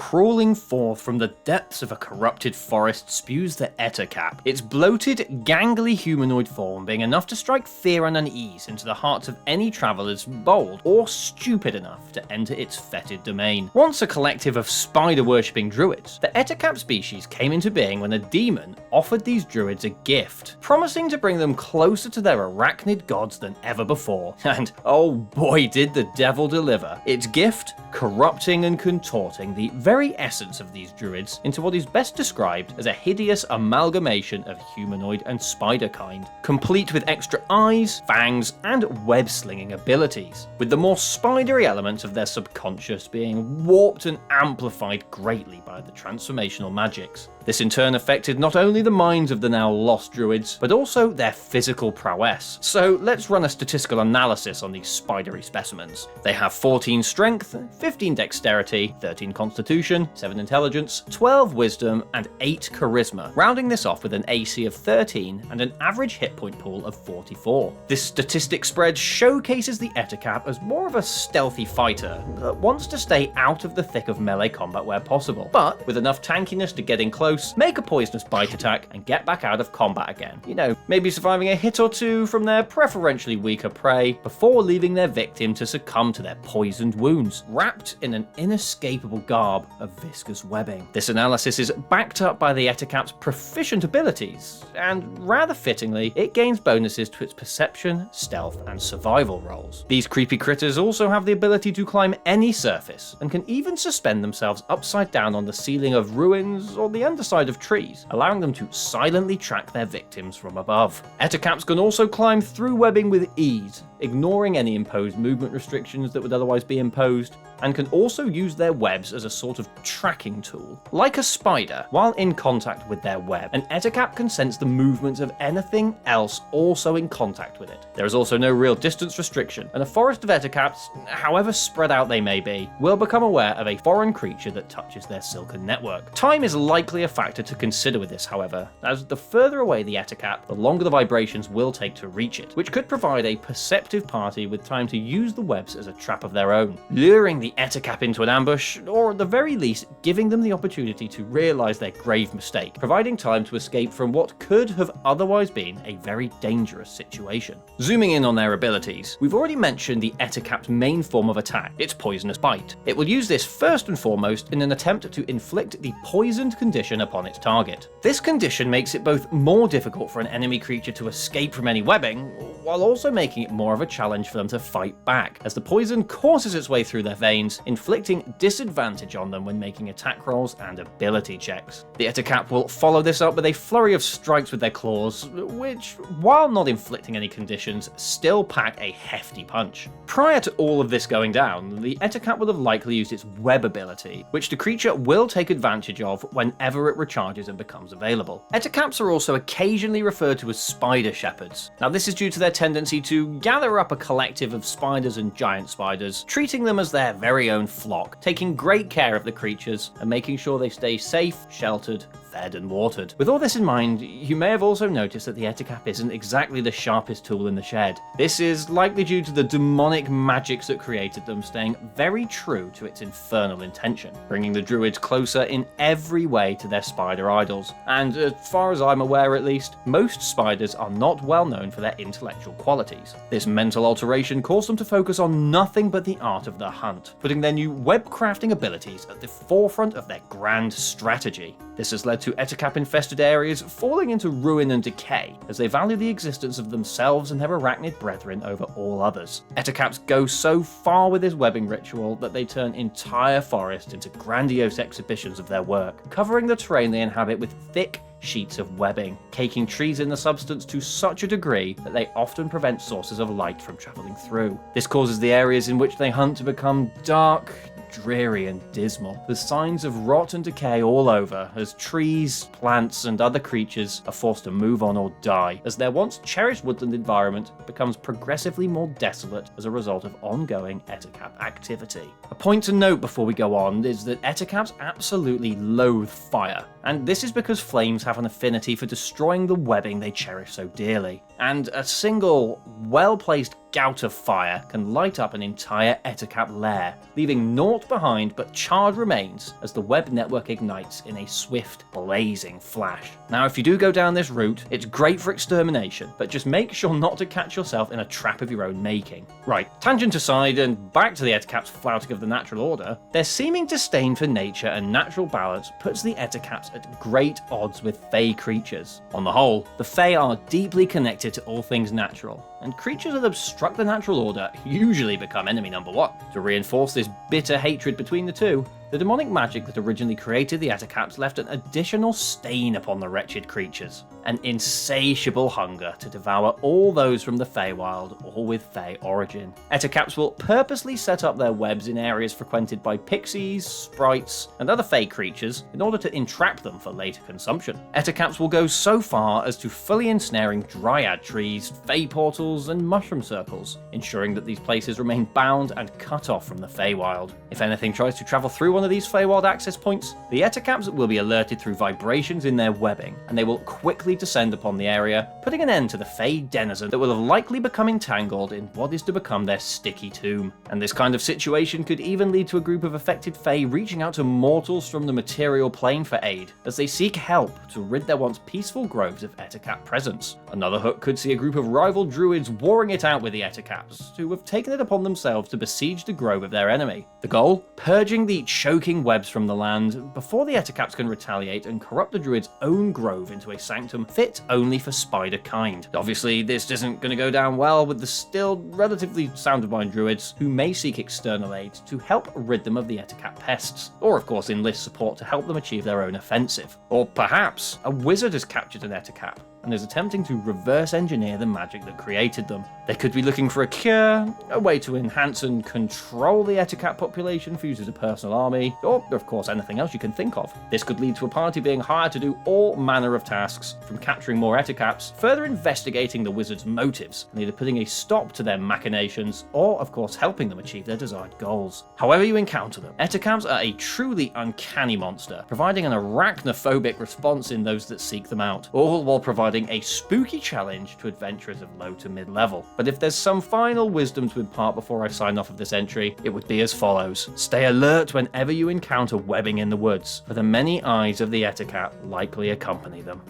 crawling forth from the depths of a corrupted forest spews the Ettercap, its bloated, gangly humanoid form being enough to strike fear and unease into the hearts of any travellers bold or stupid enough to enter its fetid domain. Once a collective of spider-worshipping druids, the Ettercap species came into being when a demon offered these druids a gift, promising to bring them closer to their arachnid gods than ever before. And oh boy did the devil deliver. Its gift, corrupting and contorting the very essence of these druids into what is best described as a hideous amalgamation of humanoid and spider kind, complete with extra eyes, fangs, and web-slinging abilities, with the more spidery elements of their subconscious being warped and amplified greatly by the transformational magics. This in turn affected not only the minds of the now lost druids, but also their physical prowess. So let's run a statistical analysis on these spidery specimens. They have 14 strength, 15 dexterity, 13 constitution, 7 intelligence, 12 wisdom, and 8 charisma, rounding this off with an AC of 13 and an average hit point pool of 44. This statistic spread showcases the Ettercap as more of a stealthy fighter that wants to stay out of the thick of melee combat where possible, but with enough tankiness to get in close, make a poisonous bite attack, and get back out of combat again. You know, maybe surviving a hit or two from their preferentially weaker prey before leaving their victim to succumb to their poisoned wounds, wrapped in an inescapable garb of viscous webbing. This analysis is backed up by the Ettercap's proficient abilities, and rather fittingly, it gains bonuses to its perception, stealth, and survival rolls. These creepy critters also have the ability to climb any surface, and can even suspend themselves upside down on the ceiling of ruins or the underside of trees, allowing them to silently track their victims from above. Ettercaps can also climb through webbing with ease, ignoring any imposed movement restrictions that would otherwise be imposed, and can also use their webs as a sort of tracking tool. Like a spider, while in contact with their web, an Ettercap can sense the movements of anything else also in contact with it. There is also no real distance restriction, and a forest of Ettercaps, however spread out they may be, will become aware of a foreign creature that touches their silken network. Time is likely a factor to consider with this, however, as the further away the Ettercap, the longer the vibrations will take to reach it, which could provide a perceptive party with time to use the webs as a trap of their own, luring the Ettercap into an ambush, or at the very least giving them the opportunity to realise their grave mistake, providing time to escape from what could have otherwise been a very dangerous situation. Zooming in on their abilities, we've already mentioned the Ettercap's main form of attack, its poisonous bite. It will use this first and foremost in an attempt to inflict the poisoned condition upon its target. This condition makes it both more difficult for an enemy creature to escape from any webbing, while also making it more of a challenge for them to fight back, as the poison courses its way through their veins, inflicting disadvantage on them when making attack rolls and ability checks. The Ettercap will follow this up with a flurry of strikes with their claws, which, while not inflicting any conditions, still pack a hefty punch. Prior to all of this going down, the Ettercap will have likely used its web ability, which the creature will take advantage of whenever it recharges and becomes available. Ettercaps are also occasionally referred to as spider shepherds. Now this is due to their tendency to gather up a collective of spiders and giant spiders, treating them as their very own flock, taking great care of the creatures and making sure they stay safe, sheltered, fed and watered. With all this in mind, you may have also noticed that the Ettercap isn't exactly the sharpest tool in the shed. This is likely due to the demonic magics that created them staying very true to its infernal intention, bringing the druids closer in every way to their spider idols. And as far as I'm aware at least, most spiders are not well known for their intellectual qualities. This mental alteration caused them to focus on nothing but the art of the hunt, putting their new web crafting abilities at the forefront of their grand strategy. This has led to Ettercap-infested areas falling into ruin and decay, as they value the existence of themselves and their arachnid brethren over all others. Ettercaps go so far with this webbing ritual that they turn entire forests into grandiose exhibitions of their work, covering the terrain they inhabit with thick sheets of webbing, caking trees in the substance to such a degree that they often prevent sources of light from travelling through. This causes the areas in which they hunt to become dark, dreary and dismal, with signs of rot and decay all over, as trees, plants and other creatures are forced to move on or die, as their once cherished woodland environment becomes progressively more desolate as a result of ongoing Ettercap activity. A point to note before we go on is that Ettercaps absolutely loathe fire, and this is because flames have an affinity for destroying the webbing they cherish so dearly, and a single, well-placed gout of fire can light up an entire Ettercap lair, leaving naught behind but charred remains as the web network ignites in a swift, blazing flash. Now, if you do go down this route, it's great for extermination, but just make sure not to catch yourself in a trap of your own making. Right, tangent aside and back to the Ettercap's flouting of the natural order, their seeming disdain for nature and natural balance puts the Ettercaps at great odds with Fey creatures. On the whole, the Fey are deeply connected to all things natural, and creatures that obstruct the natural order usually become enemy number one. To reinforce this bitter hatred between the two, the demonic magic that originally created the Ettercaps left an additional stain upon the wretched creatures, an insatiable hunger to devour all those from the Feywild, all with Fey origin. Ettercaps will purposely set up their webs in areas frequented by pixies, sprites, and other Fey creatures in order to entrap them for later consumption. Ettercaps will go so far as to fully ensnaring dryad trees, Fey portals, and mushroom circles, ensuring that these places remain bound and cut off from the Feywild. If anything tries to travel through one of these Feywild access points, the Ettercaps will be alerted through vibrations in their webbing, and they will quickly descend upon the area, putting an end to the Fey denizen that will have likely become entangled in what is to become their sticky tomb. And this kind of situation could even lead to a group of affected Fey reaching out to mortals from the material plane for aid, as they seek help to rid their once peaceful groves of Ettercap presence. Another hook could see a group of rival druids warring it out with the Ettercaps, who have taken it upon themselves to besiege the grove of their enemy. The goal? Purging the choking webs from the land before the Ettercaps can retaliate and corrupt the druid's own grove into a sanctum fit only for spider kind. Obviously, this isn't going to go down well with the still relatively sound of mind druids, who may seek external aid to help rid them of the Ettercap pests, or of course enlist support to help them achieve their own offensive. Or perhaps a wizard has captured an Ettercap and is attempting to reverse engineer the magic that created them. They could be looking for a cure, a way to enhance and control the Ettercap population for use as a personal army, or of course anything else you can think of. This could lead to a party being hired to do all manner of tasks, from capturing more Ettercaps, further investigating the wizard's motives, and either putting a stop to their machinations, or of course helping them achieve their desired goals. However you encounter them, Ettercaps are a truly uncanny monster, providing an arachnophobic response in those that seek them out, all while providing a spooky challenge to adventurers of low to mid level. But if there's some final wisdom to impart before I sign off of this entry, it would be as follows. Stay alert whenever you encounter webbing in the woods, for the many eyes of the Ettercap likely accompany them.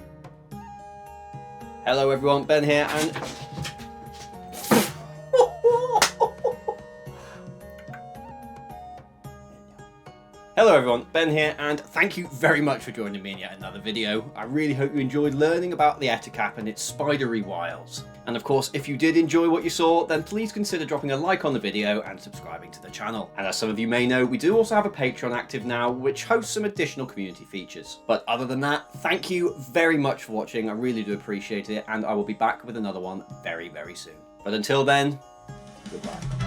Hello everyone, Ben here, and hello everyone, Ben here, and thank you very much for joining me in yet another video. I really hope you enjoyed learning about the Ettercap and its spidery wiles. And of course, if you did enjoy what you saw, then please consider dropping a like on the video and subscribing to the channel. And as some of you may know, we do also have a Patreon active now, which hosts some additional community features. But other than that, thank you very much for watching. I really do appreciate it, and I will be back with another one very, very soon. But until then, goodbye.